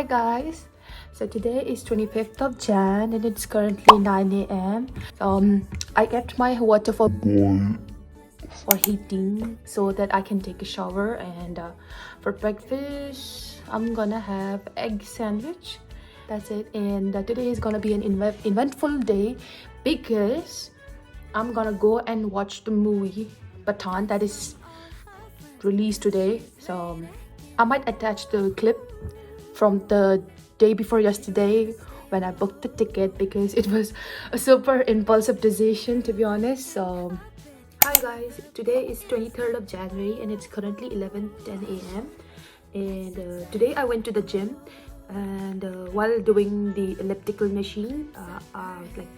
Hi guys, so today is 25th of Jan and it's currently 9 a.m. I kept my water for heating so that I can take a shower, and for breakfast I'm gonna have egg sandwich. That's it. And today is gonna be an eventful day because I'm gonna go and watch the movie PATHAAN that is released today. So I might attach the clip from the day before yesterday when I booked the ticket, because it was a super impulsive decision, to be honest. So hi guys, today is 23rd of January and it's currently 11:10 a.m. and today I went to the gym, and while doing the elliptical machine,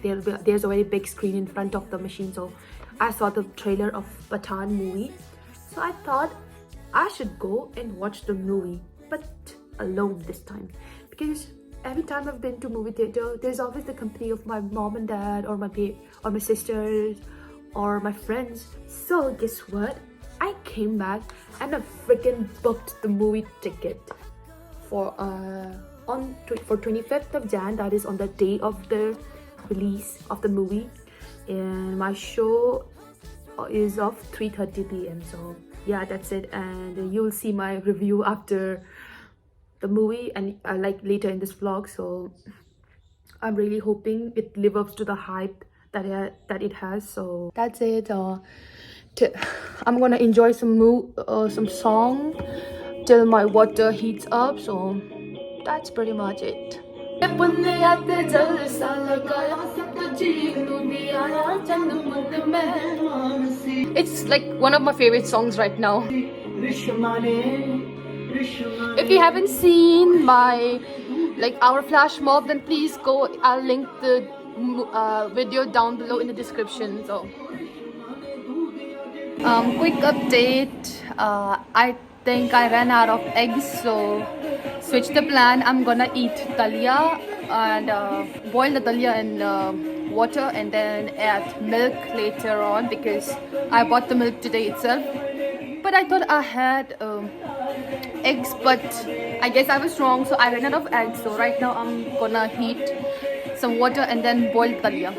there's a very big screen in front of the machine, so I saw the trailer of PATHAAN movie. So I thought I should go and watch the movie, but alone this time, because every time I've been to movie theater, there's always the company of my mom and dad, or my sisters, or my friends. So guess what? I came back and I freaking booked the movie ticket for 25th of Jan. That is on the day of the release of the movie, and my show is of 3:30 p.m. So yeah, that's it, and you'll see my review after the movie and like later in this vlog. So I'm really hoping it lives up to the hype that it has. So that's it. I'm gonna enjoy some song till my water heats up. So that's pretty much it. It's like one of my favorite songs right now. If you haven't seen our flash mob, then please go. I'll link the video down below in the description. So quick update, I think I ran out of eggs, so switch the plan. I'm gonna eat dalia and boil the dalia in water and then add milk later on, because I bought the milk today itself. But I thought I had eggs, but I guess I was wrong, so I ran out of eggs. So right now I'm gonna heat some water and then boil dalia.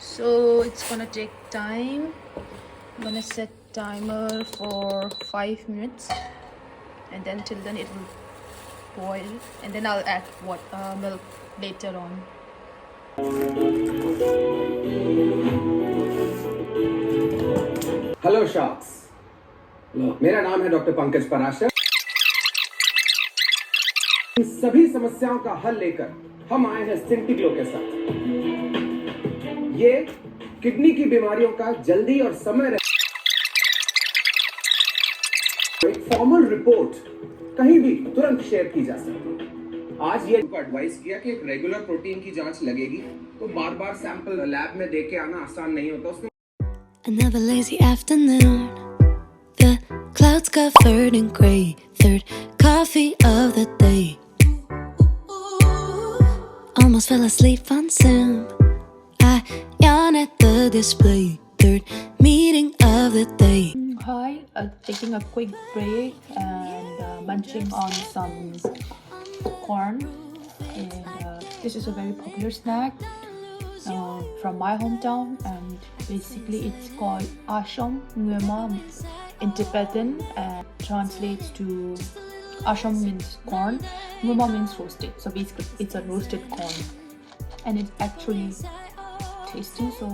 So it's gonna take time. I'm gonna set timer for 5 minutes, and then till then it will boil, and then I'll add milk later on. Hello sharks, मेरा नाम है doctor Pankaj Parashar. इन सभी समस्याओं का हल लेकर हम आए हैं सिंटिग्लो के साथ। ये किडनी की बीमारियों का जल्दी और समय एक फॉर्मल रिपोर्ट कहीं भी तुरंत शेयर की जा सकती है। आज ये एडवाइस किया कि एक रेगुलर प्रोटीन की जांच लगेगी, तो बार-बार सैंपल लैब में देके आना आसान नहीं होता। उसमें Another lazy afternoon, the clouds covered in gray, third coffee of the day. Almost fell asleep on Zoom, I yawn at the display, third meeting of the day. Hi, taking a quick break and munching on some corn, and this is a very popular snack from my hometown, and basically it's called asham nguema in Tibetan, and translates to asham means corn, nguema means roasted. So basically it's a roasted corn, and it's actually tasty. So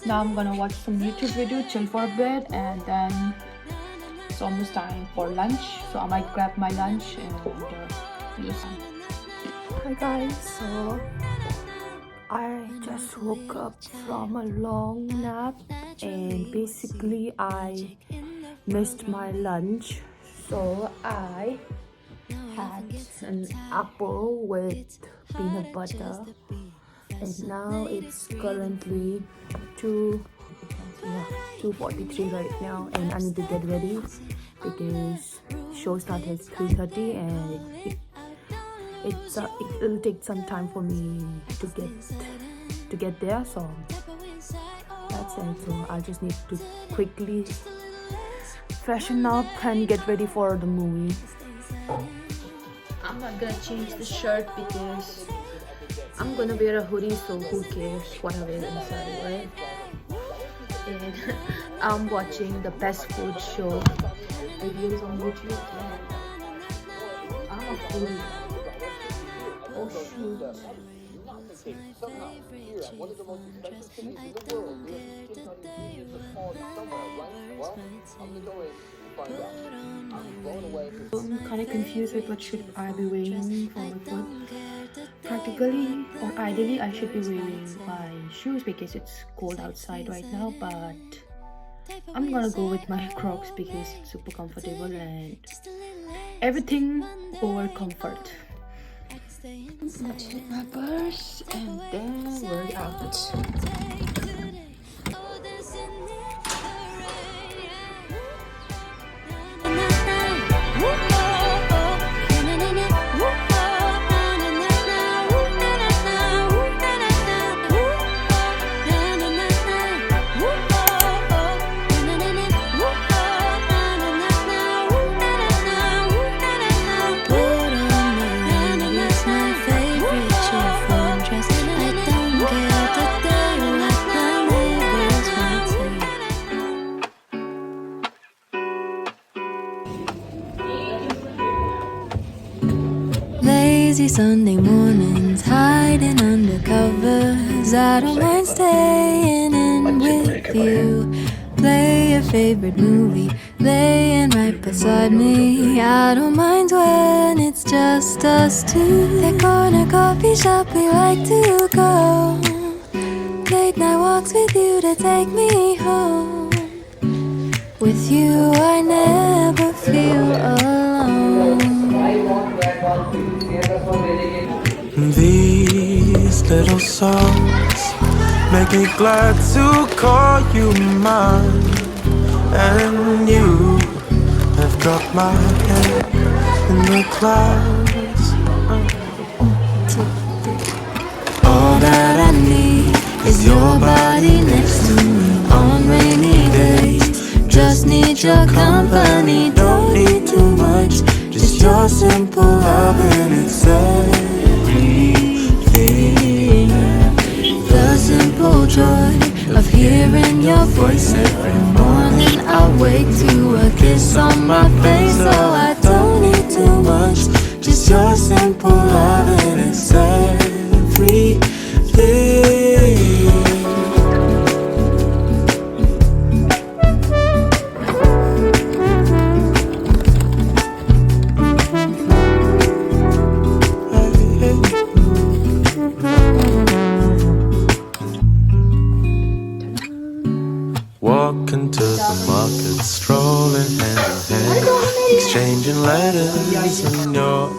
now I'm gonna watch some YouTube video, chill for a bit, and then it's almost time for lunch. So I might grab my lunch and use some. Hi guys, so I just woke up from a long nap, and basically I missed my lunch. So I had an apple with peanut butter, and now it's currently 2:43 right now, and I need to get ready because show starts at 3:30, and it'll take some time for me to get there. So that's it. So I just need to quickly freshen up and get ready for the movie. I'm not gonna change the shirt because I'm gonna wear a hoodie, so who cares what I wear inside, right? And I'm watching the best food show videos on YouTube. I'm a foodie. Oh shoot. I'm kind of confused with what should I be wearing for my foot. Practically or ideally I should be wearing my shoes because it's cold outside right now, but I'm gonna go with my Crocs because it's super comfortable and everything over comfort. Take my purse and then we're out. Lazy Sunday mornings, hiding under covers. I don't mind staying in with you. Play your favorite movie, laying right beside me. I don't mind when it's just us two. That corner coffee shop we like to go. Late night walks with you to take me home. With you I never feel alone. These little songs make me glad to call you mine. And you have got my head in the clouds. All that I need is your body next to me on rainy days. Just need your company, don't need too much. Just your simple love and it's everything. The simple joy of hearing your voice every morning. I wake to a kiss on my face, so I don't need too much. Just your simple love and it's everything. Walking to the market, strolling hand in hand, exchanging letters in your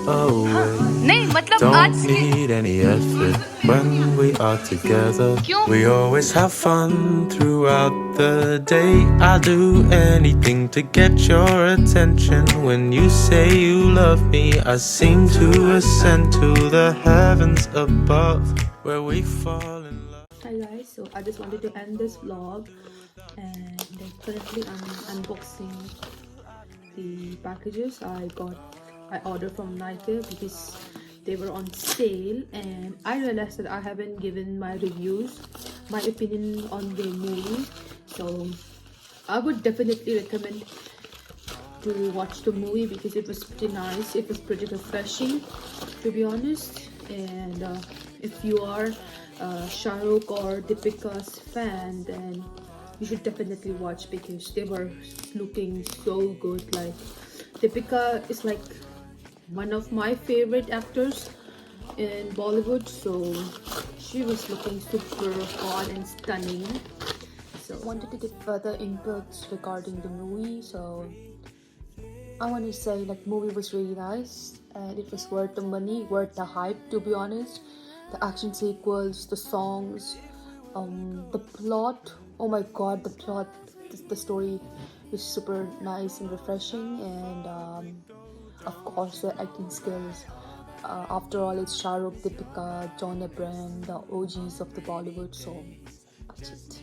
way. Don't need any effort when we are together. We always have fun throughout the day. I'll do anything to get your attention. When you say you love me, I seem to ascend to the heavens above, where we fall in love. Hi guys, so I just wanted to end this vlog and currently I'm unboxing the packages I ordered from Nike because they were on sale, and I realized that I haven't given my reviews, my opinion on the movie. So I would definitely recommend to watch the movie because it was pretty nice, it was pretty refreshing to be honest. And if you are Shah Rukh or Deepika's fan, then you should definitely watch because they were looking so good. Like Deepika is like one of my favorite actors in Bollywood, so she was looking super hot and stunning. So I wanted to get further inputs regarding the movie. So I want to say like movie was really nice and it was worth the money, worth the hype to be honest. The action sequels, the songs, the plot, oh my god, the plot, the story is super nice and refreshing. And of course the acting skills. After all, it's Shah Rukh, Deepika, John Abraham, the OGs of the Bollywood, so that's it.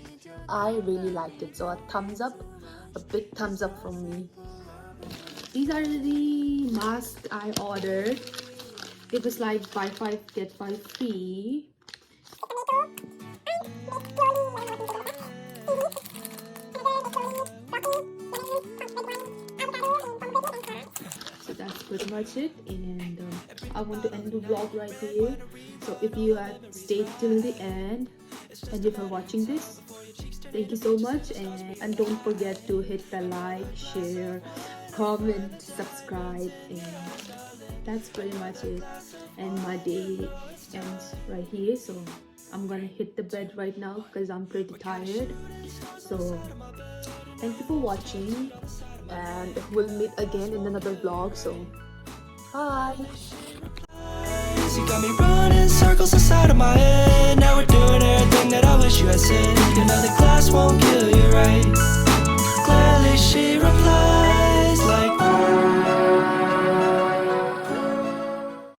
I really liked it. So a thumbs up, a big thumbs up from me. These are the masks I ordered. It was like buy 5 get 5 free. So that's pretty much it, and I want to end the vlog right here. So if you have stayed till the end, and if you're watching this, thank you so much, and don't forget to hit the like, share, comment, subscribe, and that's pretty much it. And my day ends right here, so I'm gonna hit the bed right now because I'm pretty tired. So thank you for watching, and we'll meet again in another vlog. So bye. You got me running circles inside of my head. Now we're